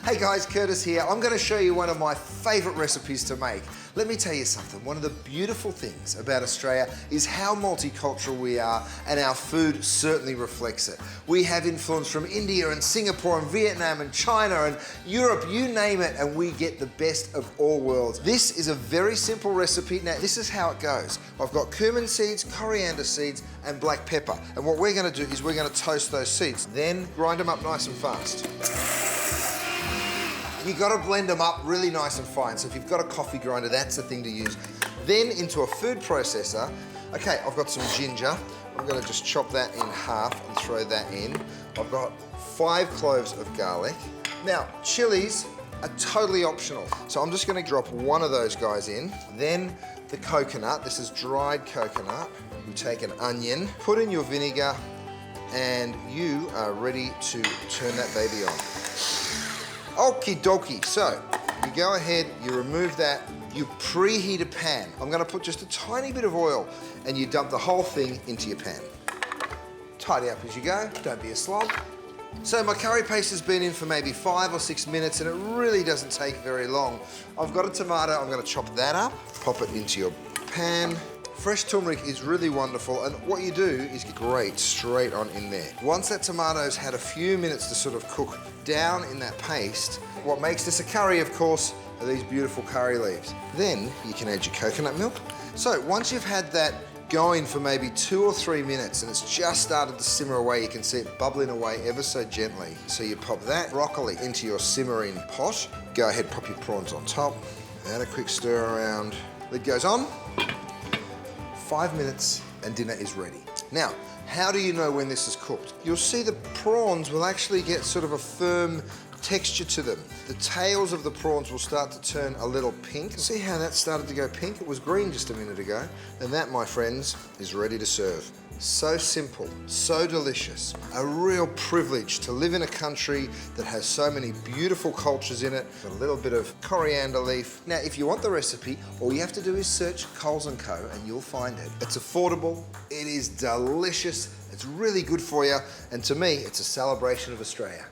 Hey guys, Curtis here. I'm going to show you one of my favourite recipes to make. Let me tell you something. One of the beautiful things about Australia is how multicultural we are, and our food certainly reflects it. We have influence from India and Singapore and Vietnam and China and Europe, you name it, and we get the best of all worlds. This is a very simple recipe. Now, this is how it goes. I've got cumin seeds, coriander seeds, and black pepper. And what we're going to do is we're going to toast those seeds, then grind them up nice and fast. You've got to blend them up really nice and fine. So if you've got a coffee grinder, that's the thing to use. Then into a food processor. Okay, I've got some ginger. I'm going to just chop that in half and throw that in. I've got 5 cloves of garlic. Now, chilies are totally optional. So I'm just going to drop one of those guys in. Then the coconut. This is dried coconut. You take an onion, put in your vinegar, and you are ready to turn that baby on. Okie dokie, so you go ahead, you remove that, you preheat a pan. I'm gonna put just a tiny bit of oil and you dump the whole thing into your pan. Tidy up as you go, don't be a slob. So my curry paste has been in for maybe 5 or 6 minutes and it really doesn't take very long. I've got a tomato, I'm gonna chop that up, pop it into your pan. Fresh turmeric is really wonderful, and what you do is grate straight on in there. Once that tomato's had a few minutes to sort of cook down in that paste, what makes this a curry, of course, are these beautiful curry leaves. Then you can add your coconut milk. So once you've had that going for maybe 2 or 3 minutes and it's just started to simmer away, you can see it bubbling away ever so gently. So you pop that broccoli into your simmering pot. Go ahead, pop your prawns on top. Add a quick stir around. Lid goes on. 5 minutes and dinner is ready. Now, how do you know when this is cooked? You'll see the prawns will actually get sort of a firm texture to them. The tails of the prawns will start to turn a little pink. See how that started to go pink? It was green just a minute ago. And that, my friends, is ready to serve. So simple, so delicious. A real privilege to live in a country that has so many beautiful cultures in it. A little bit of coriander leaf. Now, if you want the recipe, all you have to do is search Coles & Co. and you'll find it. It's affordable, it is delicious, it's really good for you, and to me, it's a celebration of Australia.